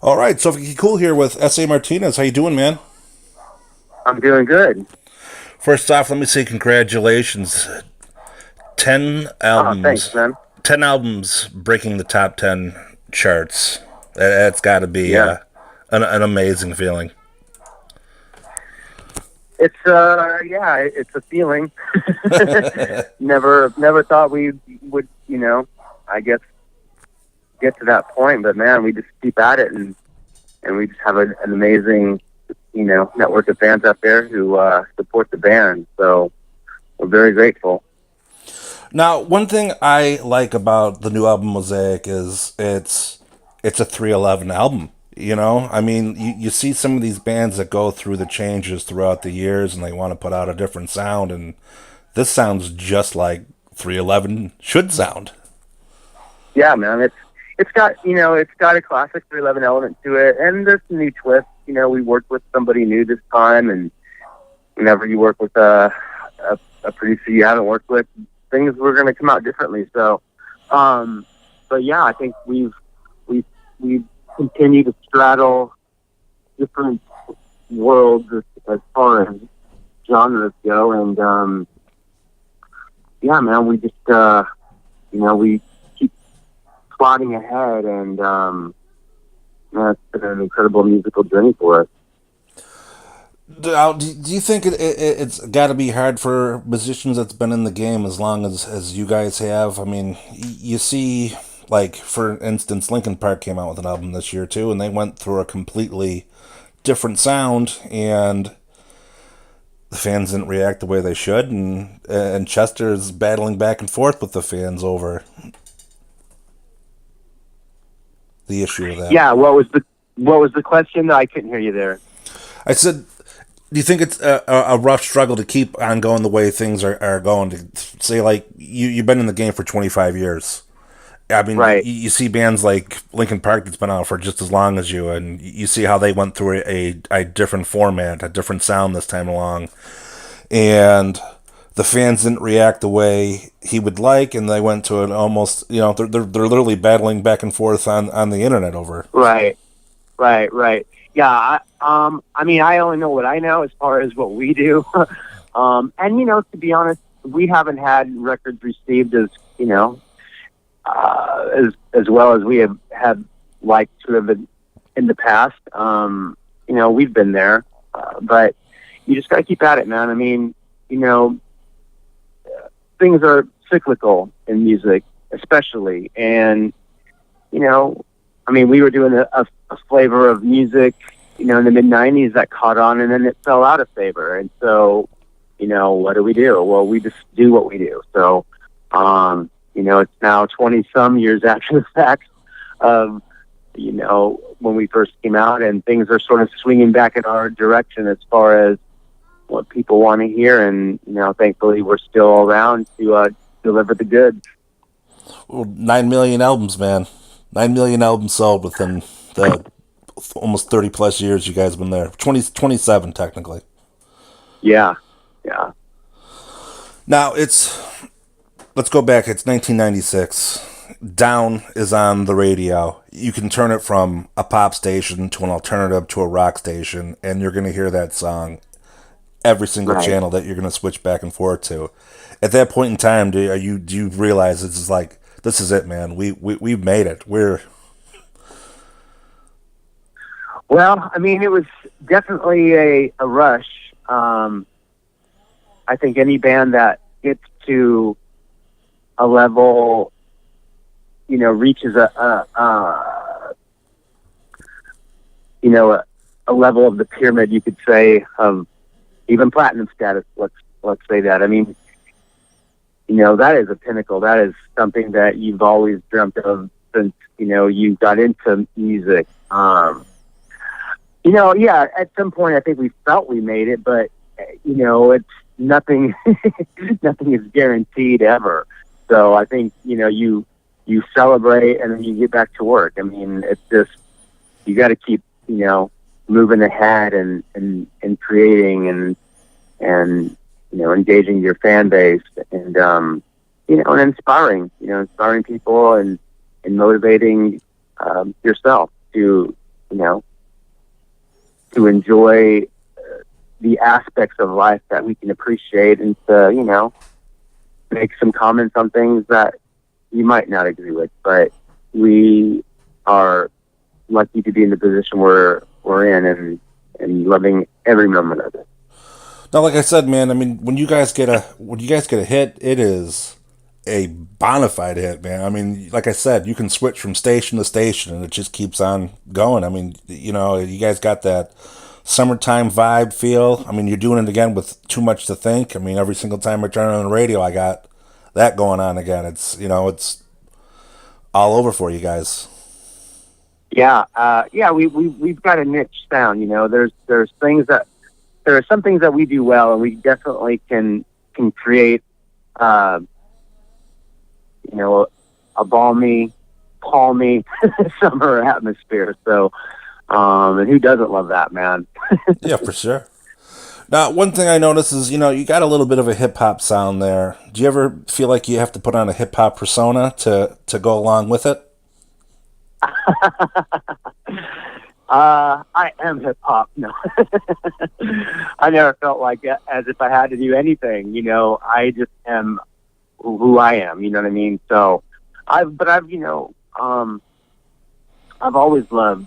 All right, so cool here with SA Martinez. How you doing, man? I'm doing good. First off, let me say congratulations. 10 Oh, thanks, albums. man. 10 albums breaking the top 10 charts. That's got to be Yeah, an amazing feeling. it's a feeling. Never thought we would, I guess get to that point, but man, we just keep at it and we just have an amazing, network of fans out there who support the band. So we're very grateful. Now, one thing I like about the new album Mosaic is it's a 311 album. I mean, you see some of these bands that go through the changes throughout the years and they want to put out a different sound, and this sounds just like 311 should sound. Yeah, man, it's got a classic 311 element to it, and there's some new twists. We worked with somebody new this time, and whenever you work with a producer you haven't worked with, things were going to come out differently. So, but yeah, I think we've continued to straddle different worlds as far as genres go, and yeah, man, we just we keep plodding ahead, and it's been an incredible musical journey for us. Do you think it's got to be hard for musicians that's been in the game as long as you guys have? I mean, you see, like, for instance, Linkin Park came out with an album this year too, and they went through a completely different sound, and the fans didn't react the way they should, and Chester's battling back and forth with the fans over the issue of that. Yeah, what was the question? I couldn't hear you there. I said, do you think it's a rough struggle to keep on going the way things are going? To say, like, you've been in the game for 25 years. I mean, Right. you see bands like Linkin Park that's been out for just as long as you, and you see how they went through a different format, a different sound this time along. And the fans didn't react the way he would like, and they went to an almost, they're literally battling back and forth on the internet over. Right. Right. Yeah. I mean, I only know what I know as far as what we do. And to be honest, we haven't had records received as as well as we have liked to have been in the past. We've been there, but you just got to keep at it, man. I mean, things are cyclical in music, especially, and I mean, we were doing a flavor of music, in the mid-'90s that caught on, and then it fell out of favor. And so, what do we do? Well, we just do what we do. So, it's now 20-some years after the fact of, when we first came out, and things are sort of swinging back in our direction as far as what people want to hear. And, thankfully, we're still around to deliver the goods. Well, 9 million albums, man. 9 million albums sold within the almost 30 plus years you guys have been there. 27 technically. Yeah. Yeah. Now let's go back. It's 1996. Down is on the radio. You can turn it from a pop station to an alternative to a rock station, and you're going to hear that song every single Right. channel that you're going to switch back and forth to. At that point in time, do you realize this is it, man? We've made it. Well, I mean, it was definitely a rush. I think any band that gets to a level, reaches a level of the pyramid, you could say, of even platinum status. Let's say that. I mean, that is a pinnacle. That is something that you've always dreamt of since, you got into music. Yeah, at some point I think we felt we made it, but, it's nothing, nothing is guaranteed ever. So I think, you celebrate and then you get back to work. I mean, it's just, you got to keep, moving ahead and creating and engaging your fan base and and inspiring people and motivating yourself to you know, to enjoy the aspects of life that we can appreciate, and to, you know, make some comments on things that you might not agree with. But we are lucky to be in the position we're in, and loving every moment of it. Now, like I said, man, I mean, when you guys get a hit, it is a bona fide hit, man. I mean, like I said, you can switch from station to station, and it just keeps on going. I mean, you know, you guys got that summertime vibe feel. I mean, you're doing it again with Too Much to Think. I mean, every single time I turn on the radio, I got that going on again. It's, you know, it's all over for you guys. Yeah, we've got a niche sound. You know, there are some things that we do well, and we definitely can create, you know, a balmy summer atmosphere. So, and who doesn't love that, man? Yeah, for sure. Now, one thing I noticed is, you know, you got a little bit of a hip hop sound there. Do you ever feel like you have to put on a hip hop persona to go along with it? I am hip hop. No, I never felt like that, as if I had to do anything. You know, I just am who I am. You know what I mean? So, I've you know, I've always loved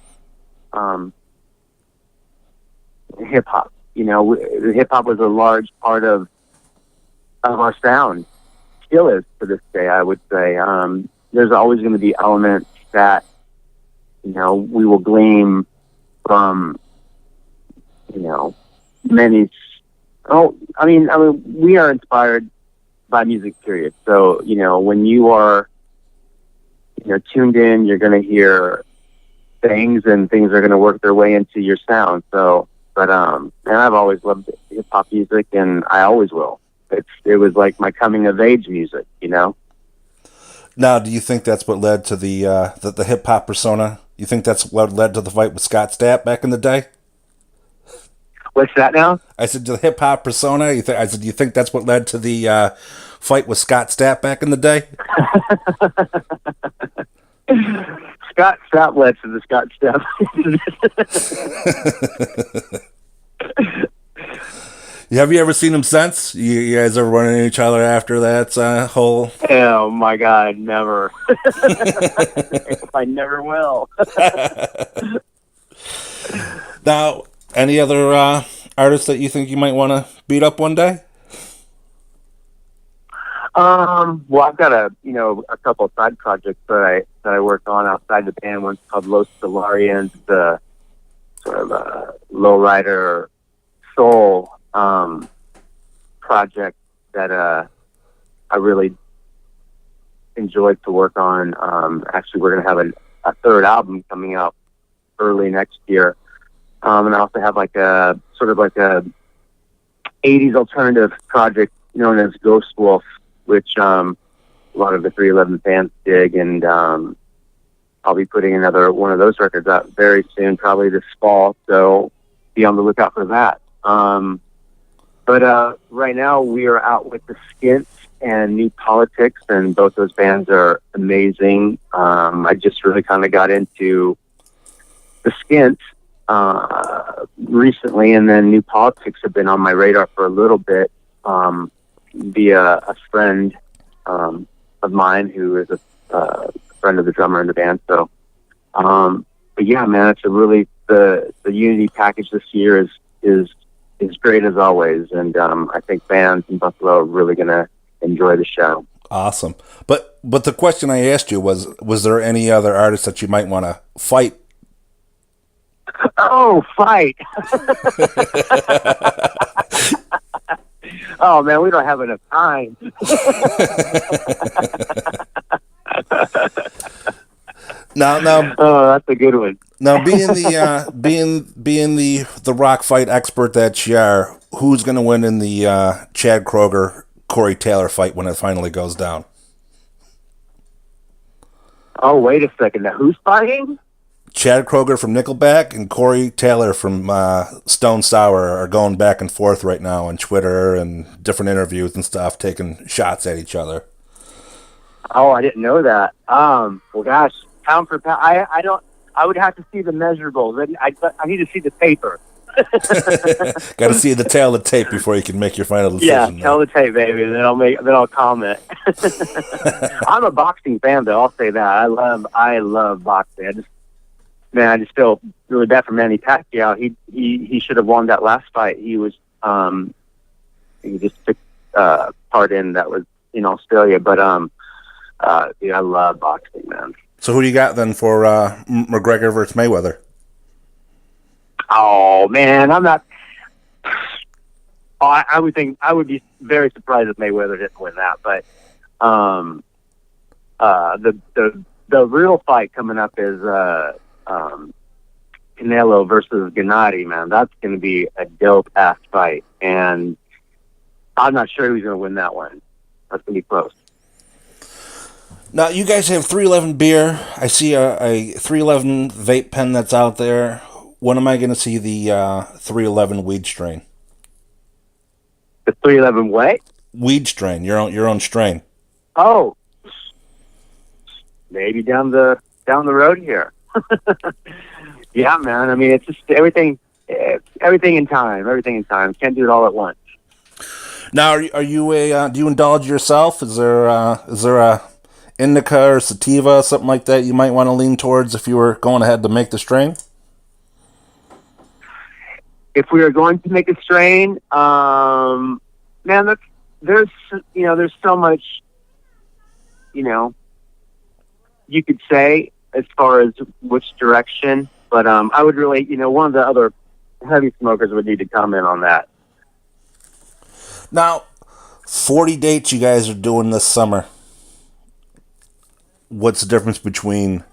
hip hop. You know, hip hop was a large part of our sound. Still is to this day, I would say. There's always going to be elements that, you know, we will glean from, you know, many. I mean, we are inspired by music, period. So, you know, when you are, you know, tuned in, you're going to hear things, and things are going to work their way into your sound. So, but and I've always loved hip hop music, and I always will. It was like my coming of age music, you know. Now, do you think that's what led to the hip hop persona? You think that's what led to the fight with Scott Stapp back in the day? What's that now? I said the hip hop persona. I said, do you think that's what led to the fight with Scott Stapp back in the day? Scott Stapp led to the Scott Stapp. Have you ever seen him since? You guys ever run into each other after that whole? Oh my God, never. I never will. Now, any other artists that you think you might want to beat up one day? Well, I've got a couple of side projects that I work on outside the band. One's called Los Solarians, the sort of lowrider soul project that I really enjoyed to work on. Actually, we're going to have a third album coming out early next year, and I also have like a sort of like a 80s alternative project known as Ghost Wolf, which a lot of the 311 fans dig, and I'll be putting another one of those records out very soon, probably this fall. So be on the lookout for that. But right now we are out with the Skints and New Politics, and both those bands are amazing. I just really kind of got into the Skints recently, and then New Politics have been on my radar for a little bit via a friend of mine who is a friend of the drummer in the band. So, but yeah, man, it's a really the Unity package this year is great as always, and I think fans in Buffalo are really going to enjoy the show. Awesome. But the question I asked you was there any other artists that you might want to fight? Oh, fight! Oh man, we don't have enough time. Now. Oh, that's a good one. Now, being the rock fight expert that you are, who's going to win in the Chad Kroeger Corey Taylor fight when it finally goes down? Oh, wait a second. Now, who's fighting? Chad Kroeger from Nickelback and Corey Taylor from Stone Sour are going back and forth right now on Twitter and different interviews and stuff, taking shots at each other. Oh, I didn't know that. Well, gosh, pound for pound, I would have to see the measurables. I need to see the paper. Got to see the tail of the tape before you can make your final Yeah, decision. tell the tape, baby. Then I'll comment. I'm a boxing fan, though. I'll say that. I love boxing. I just feel really bad for Manny Pacquiao. He should have won that last fight. He just took part in that was in Australia. But I love boxing, man. So who do you got then for McGregor versus Mayweather? Oh man, I'm not. I would be very surprised if Mayweather didn't win that. But the real fight coming up is Canelo versus Gennady. Man, that's going to be a dope ass fight, and I'm not sure who's going to win that one. That's going to be close. Now, you guys have 311 beer. I see a 311 vape pen that's out there. When am I going to see the 311 weed strain? The 311 what? Weed strain, your own strain. Oh, maybe down the road here. Yeah, man. I mean, it's just everything in time. Everything in time. Can't do it all at once. Now, are you do you indulge yourself? Is there a indica or sativa, something like that you might want to lean towards if you were going ahead to make the strain? If we are going to make a strain, man, there's so much, you could say as far as which direction, but I would really, one of the other heavy smokers would need to comment on that. Now, 40 dates you guys are doing this summer. What's the difference between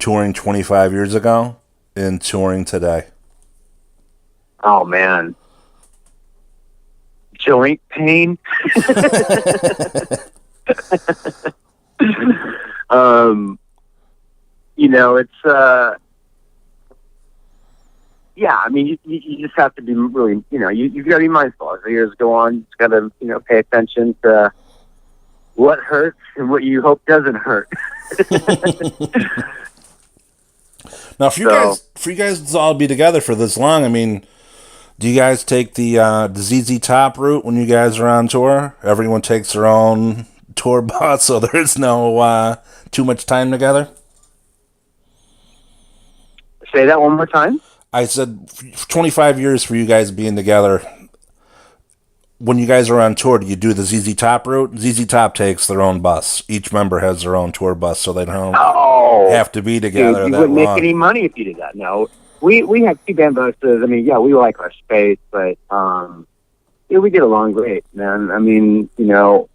touring 25 years ago and touring today? Oh, man. Joint pain. It's, yeah, I mean, you just have to be really, you've got to be mindful. As the years go on, you've got to, pay attention to what hurts and what you hope doesn't hurt. Now, for you guys to all be together for this long, I mean, do you guys take the ZZ Top route when you guys are on tour? Everyone takes their own tour bus, so there's no too much time together? Say that one more time? I said 25 years for you guys being together. When you guys are on tour, do you do the ZZ Top route? ZZ Top takes their own bus. Each member has their own tour bus, so they don't have to be together. Dude, you that wouldn't long. make any money if you did that. No, we have 2 band buses. I mean, yeah, we like our space, but we get along great, man. I mean, we're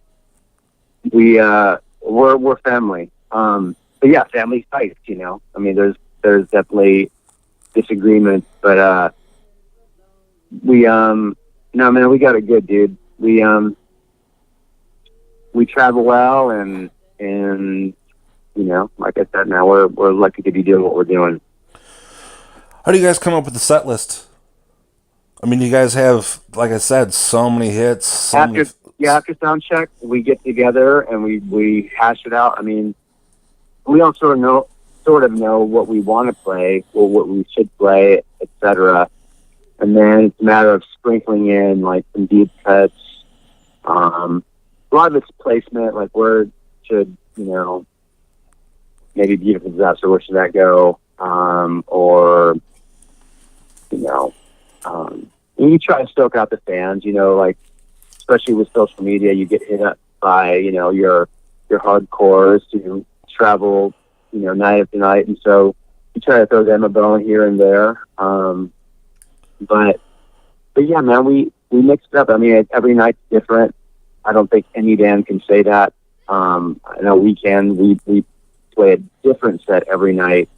family. But yeah, family fights. I mean, there's definitely disagreements, but no, man, we got it good, dude. We travel well, and like I said, now we're lucky to be doing what we're doing. How do you guys come up with the set list? I mean, you guys have, like I said, so many hits. After sound check, we get together and we hash it out. I mean, we all sort of know what we want to play, or what we should play, etc. And then it's a matter of sprinkling in like some deep cuts. A lot of it's placement, like where should, maybe Beautiful Disaster, where should that go? Or, you try to stoke out the fans, like, especially with social media, you get hit up by, your hardcores who travel, night after night. And so you try to throw them a bone here and there. But yeah, man, we mix it up. I mean, every night's different. I don't think any band can say that. I know we can. We play a different set every night.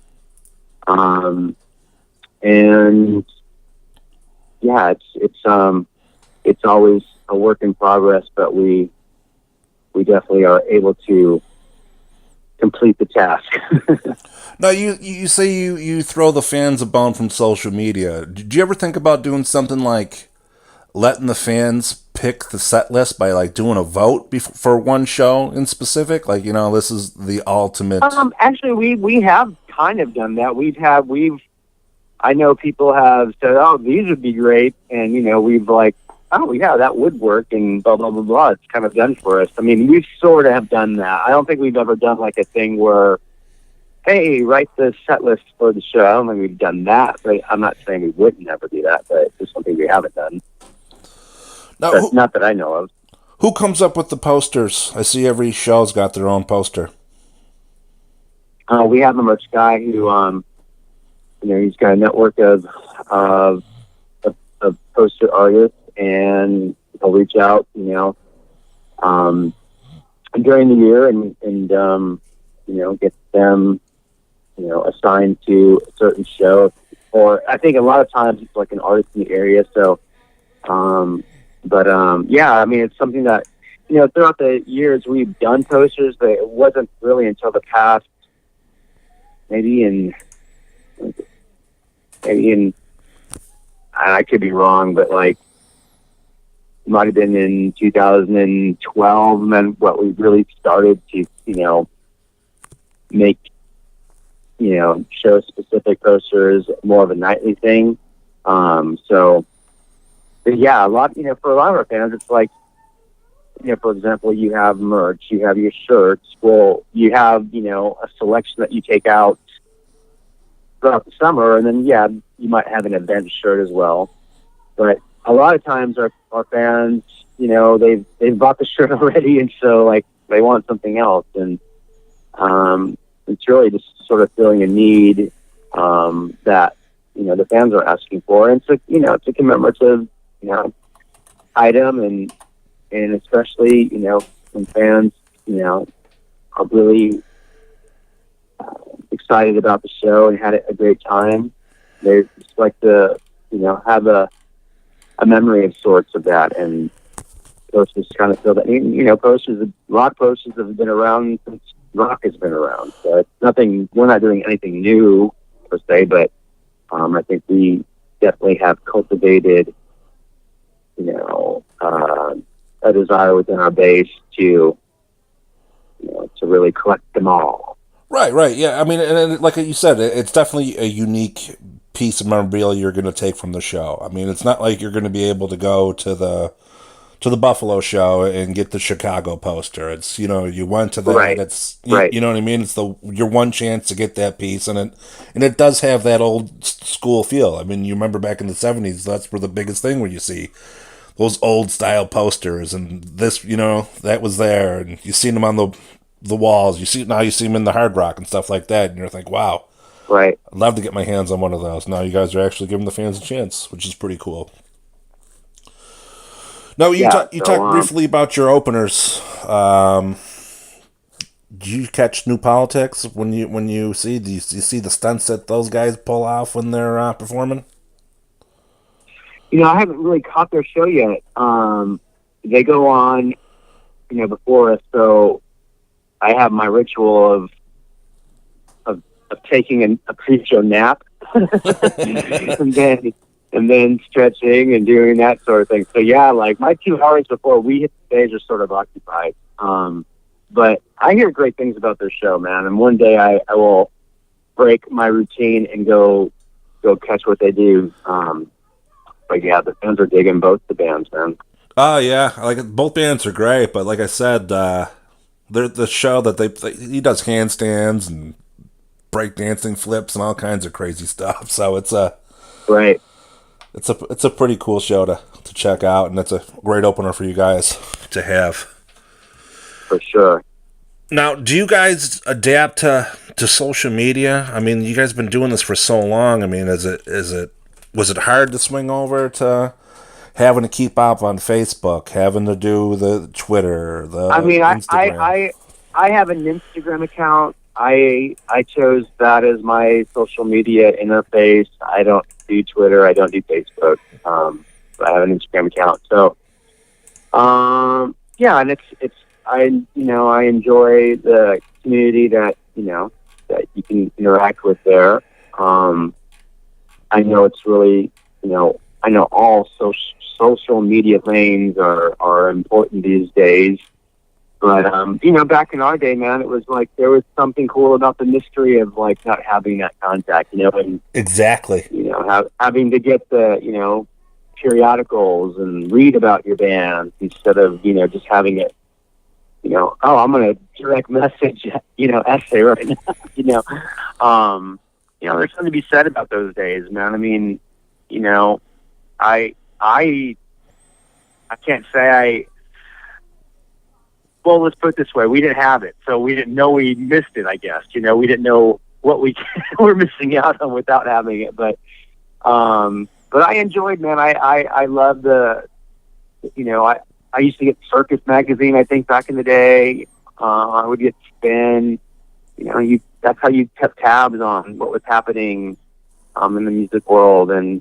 And yeah, it's always a work in progress, but we definitely are able to complete the task. Now, you say you throw the fans a bone from social media. Did you ever think about doing something like letting the fans pick the set list by like doing a vote for one show in specific? Like, this is the ultimate. Actually, we have kind of done that. I know people have said, "Oh, these would be great," and we've like, "Oh, yeah, that would work," and blah blah blah blah. It's kind of done for us. I mean, we sort of have done that. I don't think we've ever done like a thing where, "Hey, write the set list for the show." I don't think we've done that, but I'm not saying we would never do that. But it's just something we haven't done. Now, Not that I know of. who comes up with the posters? I see every show's got their own poster. We have a merch guy who, he's got a network of poster artists, and he'll reach out, during the year and get them, assigned to a certain show. Or I think a lot of times it's like an artist in the area. So, yeah, I mean, it's something that, throughout the years we've done posters, but it wasn't really until the past, maybe in, I could be wrong, but like, it might have been in 2012, and then what we really started to, make, show specific posters, more of a nightly thing. But yeah, for a lot of our fans, it's like, for example, you have merch, you have your shirts. Well, you have, a selection that you take out throughout the summer, and then, yeah, you might have an event shirt as well. But a lot of times our fans, they've bought the shirt already, and so, like, they want something else. And it's really just sort of filling a need that, the fans are asking for. And it's a commemorative, item, and especially, when fans, are really excited about the show and had a great time. They just like to, have a memory of sorts of that, and posters kind of feel that. Rock posters have been around since rock has been around. So it's nothing. We're not doing anything new per se, but I think we definitely have cultivated, a desire within our base to really collect them all. Right. Yeah, I mean, and like you said, it's definitely a unique piece of memorabilia you're going to take from the show. I mean, it's not like you're going to be able to go to the Buffalo show and get the Chicago poster. It's, you went to that. Right. It's right. You know what I mean. It's your one chance to get that piece, and it does have that old school feel. I mean, you remember back in the 70s, that's where the biggest thing where you see those old style posters, and this, that was there, and you seen them on the walls. You see them in the Hard Rock and stuff like that, and you're like, wow. Right. I'd love to get my hands on one of those. Now you guys are actually giving the fans a chance, which is pretty cool. Now, you talked briefly about your openers. Do you catch New Politics when you see? Do you see the stunts that those guys pull off when they're performing? I haven't really caught their show yet. They go on, before us, so I have my ritual of taking a pre-show nap, and then stretching and doing that sort of thing. So yeah, like my 2 hours before we hit the stage are sort of occupied. But I hear great things about their show, man. And one day I will break my routine and go catch what they do. But yeah, the fans are digging both the bands, man. Oh yeah, like both bands are great, but like I said, they're the show that he does handstands and breakdancing flips and all kinds of crazy stuff. So it's right. It's a pretty cool show to check out, and it's a great opener for you guys to have. For sure. Now, do you guys adapt to social media? I mean, you guys have been doing this for so long. I mean, was it hard to swing over to having to keep up on Facebook, having to do the Twitter, Instagram? I have an Instagram account. I chose that as my social media interface. I don't do Twitter. I don't do Facebook. But I have an Instagram account. So, yeah, and I enjoy the community that you can interact with there. I know it's really, I know all social media lanes are important these days. But back in our day, man, it was like there was something cool about the mystery of like not having that contact, and Exactly. having to get the periodicals and read about your band instead of just having it. I'm gonna direct message essay right now. There's something to be said about those days, man. I mean, I can't say well, let's put it this way. We didn't have it, so we didn't know we missed it, I guess. We didn't know what we were missing out on without having it. But I enjoyed, man. I love I used to get Circus magazine, I think, back in the day. I would get Spin. That's how you kept tabs on what was happening in the music world. And,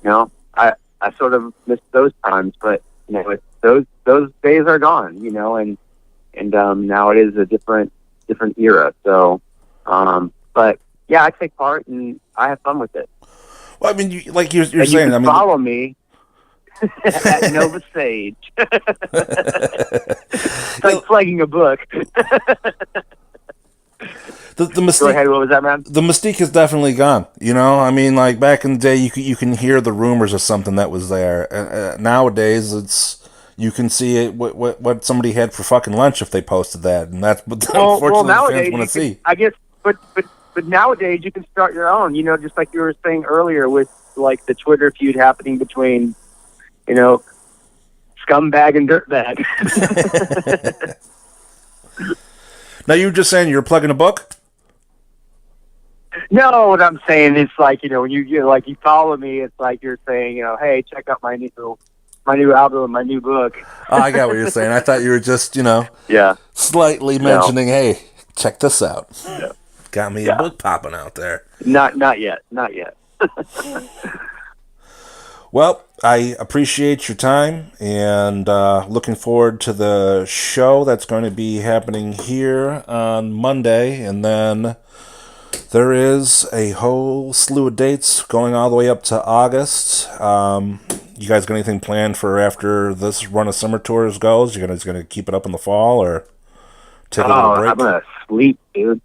I sort of missed those times, but, those days are gone, and now it is a different era. So, but yeah, I take part and I have fun with it. Well, I mean, you're saying, you can follow me at Nova Sage. It's like plugging a book. The mystique, go ahead, what was that, man? The mystique is definitely gone. I mean, like back in the day, you can hear the rumors of something that was there. Nowadays, you can see it what somebody had for fucking lunch if they posted that, and that's what unfortunately the fans want to see. I guess, but nowadays you can start your own. Just like you were saying earlier with like the Twitter feud happening between, scumbag and dirtbag. Now you were just saying you're plugging a book. No, what I'm saying is like when you follow me, it's like you're saying hey, check out my new album, my new book. Oh, I got what you're saying. I thought you were just slightly mentioning, hey, check this out. Yeah. Got me a book popping out there. Not yet. Well, I appreciate your time and looking forward to the show that's going to be happening here on Monday, and then there is a whole slew of dates going all the way up to August. You guys got anything planned for after this run of summer tours goes? You guys going to keep it up in the fall or take a little break? I'm going to sleep, dude.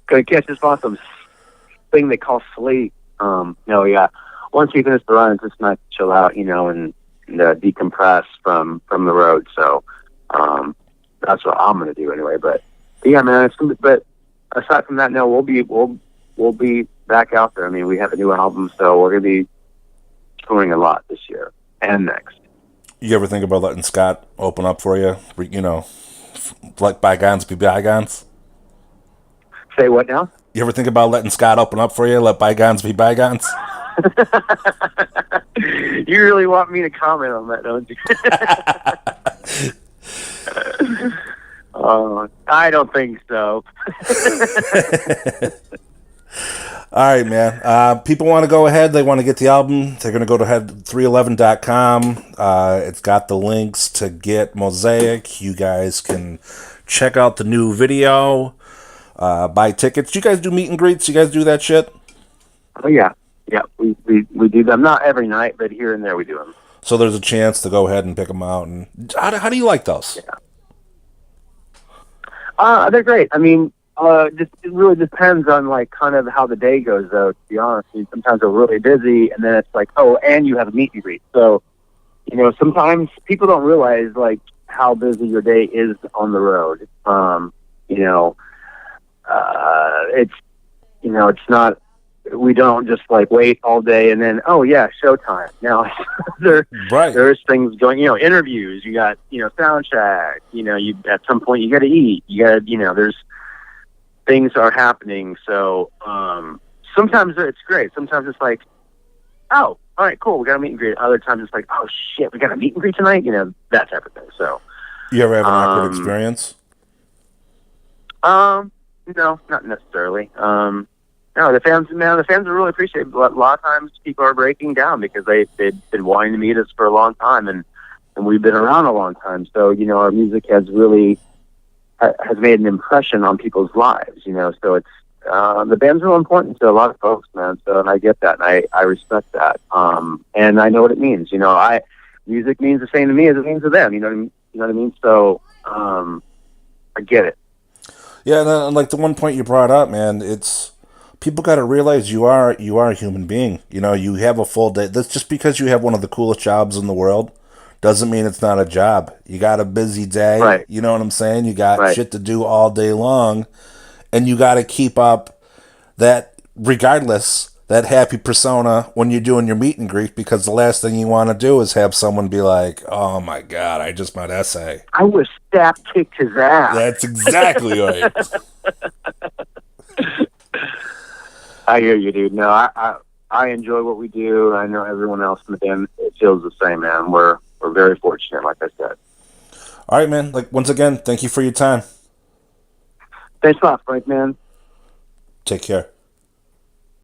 Going to catch this awesome thing they call sleep. Once we finish the run, it's just nice to chill out, and decompress from the road. So that's what I'm going to do anyway. But yeah, man. But aside from that, no, we'll be back out there. I mean, we have a new album, so we're going to be touring a lot this year and next. You ever think about letting Scott open up for you? Let bygones be bygones. Say what now? You ever think about letting Scott open up for you? Let bygones be bygones. You really want me to comment on that, don't you? I don't think so. All right, man. People want to go ahead. They want to get the album. They're going to go to 311.com. It's got the links to get Mosiac. You guys can check out the new video, buy tickets. You guys do meet and greets? You guys do that shit? Oh, yeah. Yeah, we do them. Not every night, but here and there we do them. So there's a chance to go ahead and pick them out. And how do you like those? Yeah. They're great. I mean, it really depends on like kind of how the day goes, though. To be honest, sometimes we're really busy, and then it's like, oh, and you have a meet and greet. So, sometimes people don't realize like how busy your day is on the road. It's not. We don't just like wait all day and then, oh yeah, showtime. Now there's things going, interviews, you got, sound check, you at some point you got to eat, there's things are happening. So, sometimes it's great. Sometimes it's like, oh, all right, cool. We got a meet and greet. Other times it's like, oh shit, we got a meet and greet tonight. That type of thing. So you ever have an awkward experience? No, not necessarily. No, the fans are really appreciative. A lot of times people are breaking down because they've been wanting to meet us for a long time, and we've been around a long time. So, our music has really has made an impression on people's lives, So it's the band's real important to a lot of folks, man. So, and I get that, and I respect that. And I know what it means. Music means the same to me as it means to them. You know what I mean? So I get it. Yeah, and like the one point you brought up, man, it's people got to realize you are a human being. You know, you have a full day. That's just because you have one of the coolest jobs in the world doesn't mean it's not a job. You got a busy day. Right, You know what I'm saying? You got right. shit to do all day long, and you got to keep up that regardless that happy persona when you're doing your meet and greet because the last thing you want to do is have someone be like, "Oh my god, I just met SA." I wish Stapp kicked his ass. That's exactly right. I hear you, dude. No, I enjoy what we do. I know everyone else in the band feels the same, man. We're very fortunate, like I said. All right, man. Like once again, thank you for your time. Thanks a lot, Frank, man. Take care.